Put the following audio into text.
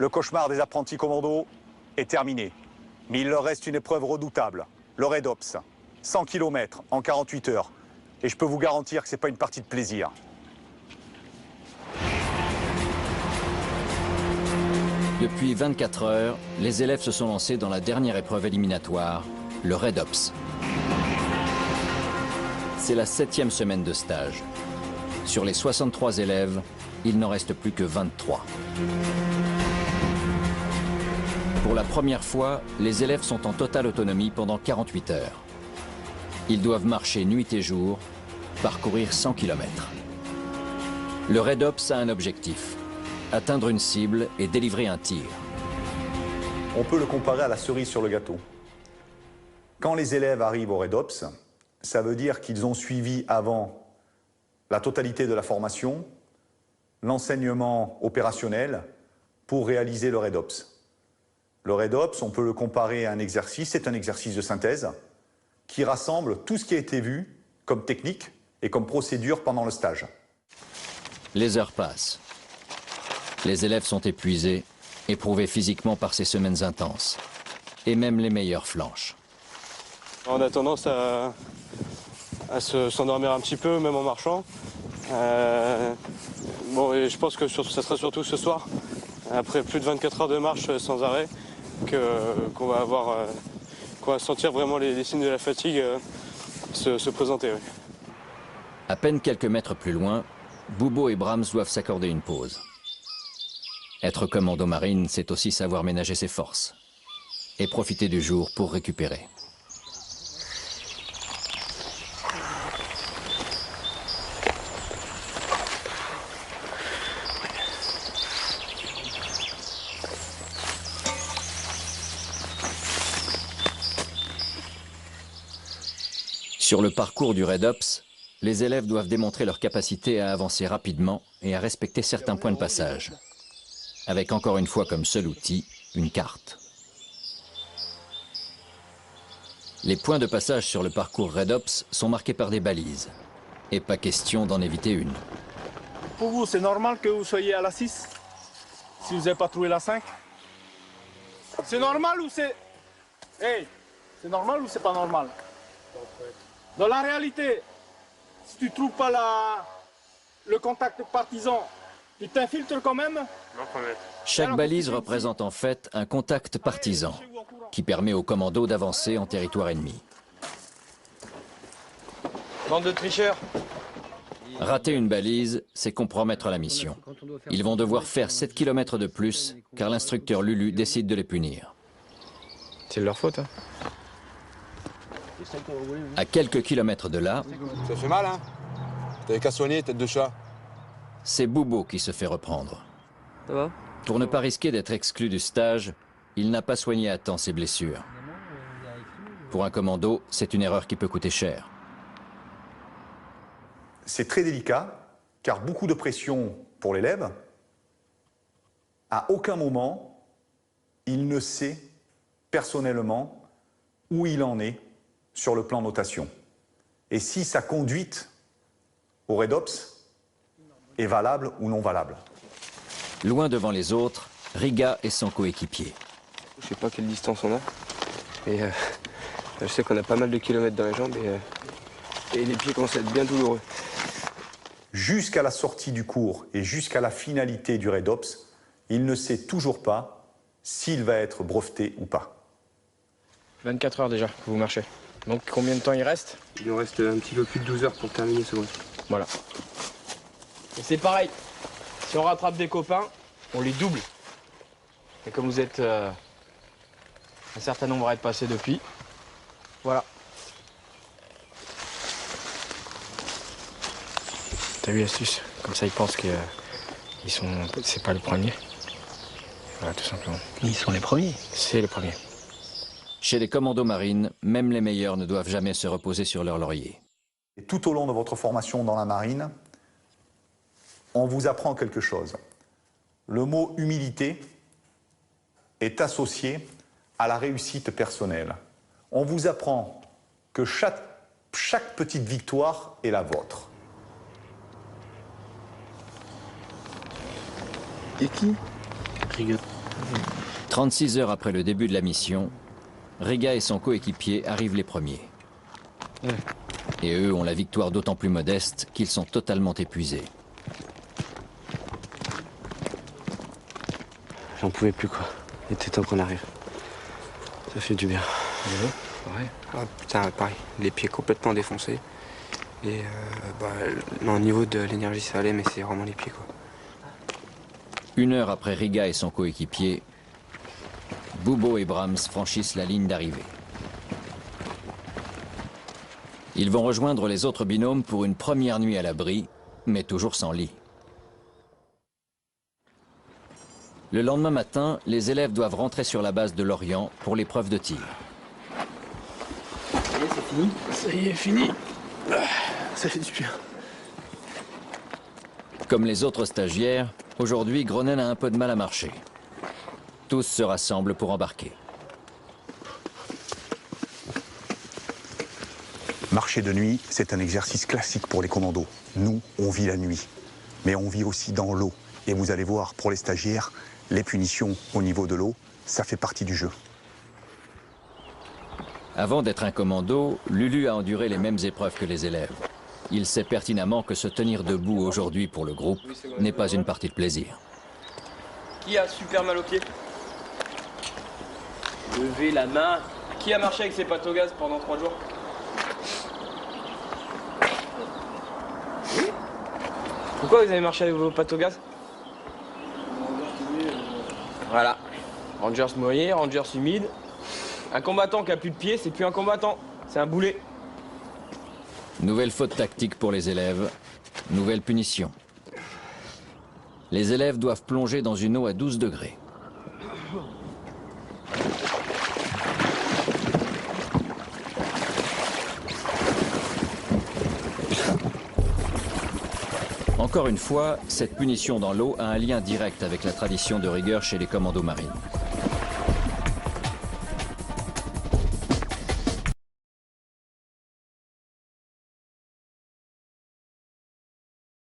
le cauchemar des apprentis commandos est terminé. Mais il leur reste une épreuve redoutable, le Red Ops. 100 km en 48 heures. Et je peux vous garantir que ce n'est pas une partie de plaisir. Depuis 24 heures, les élèves se sont lancés dans la dernière épreuve éliminatoire, le Red Ops. C'est la 7e semaine de stage. Sur les 63 élèves, il n'en reste plus que 23. Pour la première fois, les élèves sont en totale autonomie pendant 48 heures. Ils doivent marcher nuit et jour, parcourir 100 km. Le Red Ops a un objectif, atteindre une cible et délivrer un tir. On peut le comparer à la cerise sur le gâteau. Quand les élèves arrivent au Red Ops, ça veut dire qu'ils ont suivi avant la totalité de la formation, l'enseignement opérationnel pour réaliser le Red Ops. Le Red Ops, on peut le comparer à un exercice, c'est un exercice de synthèse qui rassemble tout ce qui a été vu comme technique et comme procédure pendant le stage. Les heures passent. Les élèves sont épuisés, éprouvés physiquement par ces semaines intenses. Et même les meilleurs flanchent. On a tendance à s'endormir un petit peu, même en marchant. Bon, et je pense que ça sera surtout ce soir, après plus de 24 heures de marche sans arrêt, qu'on va sentir vraiment les signes de la fatigue se présenter. Oui. À peine quelques mètres plus loin, Boubo et Brahms doivent s'accorder une pause. Être commando marine, c'est aussi savoir ménager ses forces et profiter du jour pour récupérer. Sur le parcours du Red Ops, les élèves doivent démontrer leur capacité à avancer rapidement et à respecter certains points de passage, avec encore une fois comme seul outil, une carte. Les points de passage sur le parcours Red Ops sont marqués par des balises, et pas question d'en éviter une. Pour vous, c'est normal que vous soyez à la 6, si vous n'avez pas trouvé la 5? C'est normal ou c'est... Hey, c'est normal ou c'est pas normal? Dans la réalité, si tu ne trouves pas le contact partisan, tu t'infiltres quand même? Chaque balise représente en fait un contact partisan qui permet aux commandos d'avancer en territoire ennemi. Bande de tricheurs. Rater une balise, c'est compromettre la mission. Ils vont devoir faire 7 km de plus car l'instructeur Lulu décide de les punir. C'est de leur faute, hein. À quelques kilomètres de là, Ça fait mal, hein? T'avais qu'à soigner, tête de chat. c'est Boubo qui se fait reprendre. Ça va? Pour ne pas risquer d'être exclu du stage, il n'a pas soigné à temps ses blessures. Pour un commando, c'est une erreur qui peut coûter cher. C'est très délicat, car beaucoup de pression pour l'élève. À aucun moment, il ne sait personnellement où il en est sur le plan notation. Et si sa conduite au Red Ops est valable ou non valable. Loin devant les autres, Riga est son coéquipier. Je sais pas quelle distance on a. Et je sais qu'on a pas mal de kilomètres dans les jambes et les pieds commencent à être bien douloureux. Jusqu'à la sortie du cours et jusqu'à la finalité du Red Ops, il ne sait toujours pas s'il va être breveté ou pas. 24 heures déjà que vous marchez. Donc combien de temps il reste? Il nous reste un petit peu plus de 12 heures pour terminer ce voyage. Voilà. Et c'est pareil. Si on rattrape des copains, on les double. Et comme vous êtes un certain nombre à être passés depuis, voilà. T'as vu l'astuce? Comme ça ils pensent que c'est pas le premier. Voilà, tout simplement. Ils sont les premiers. C'est le premier. Chez les commandos marines, même les meilleurs ne doivent jamais se reposer sur leur laurier. Et tout au long de votre formation dans la marine, on vous apprend quelque chose. Le mot humilité est associé à la réussite personnelle. On vous apprend que chaque petite victoire est la vôtre. Et qui? Riga. 36 heures après le début de la mission, Riga et son coéquipier arrivent les premiers. Et eux ont la victoire d'autant plus modeste qu'ils sont totalement épuisés. J'en pouvais plus, quoi. Il était temps qu'on arrive. Ça fait du bien. Ah, putain, pareil, les pieds complètement défoncés. Et non, au niveau de l'énergie ça allait, mais c'est vraiment les pieds, quoi. 1 heure après Riga et son coéquipier, Bubo et Brahms franchissent la ligne d'arrivée. Ils vont rejoindre les autres binômes pour une première nuit à l'abri, mais toujours sans lit. Le lendemain matin, les élèves doivent rentrer sur la base de Lorient pour l'épreuve de tir. Ça y est, c'est fini. Ça y est, fini. Ça fait du bien. Comme les autres stagiaires, aujourd'hui, Gronen a un peu de mal à marcher. Tous se rassemblent pour embarquer. Marcher de nuit, c'est un exercice classique pour les commandos. Nous, on vit la nuit, mais on vit aussi dans l'eau. Et vous allez voir, pour les stagiaires, les punitions au niveau de l'eau, ça fait partie du jeu. Avant d'être un commando, Lulu a enduré les mêmes épreuves que les élèves. Il sait pertinemment que se tenir debout aujourd'hui pour le groupe n'est pas une partie de plaisir. Qui a super mal aux pieds? Levez la main. Qui a marché avec ses pattes au gaz pendant 3 jours? Pourquoi vous avez marché avec vos pattes au gaz? Voilà. Rangers mouillé, Rangers humide. Un combattant qui a plus de pieds, c'est plus un combattant, c'est un boulet. Nouvelle faute tactique pour les élèves, nouvelle punition. Les élèves doivent plonger dans une eau à 12 degrés. Encore une fois, cette punition dans l'eau a un lien direct avec la tradition de rigueur chez les commandos marines.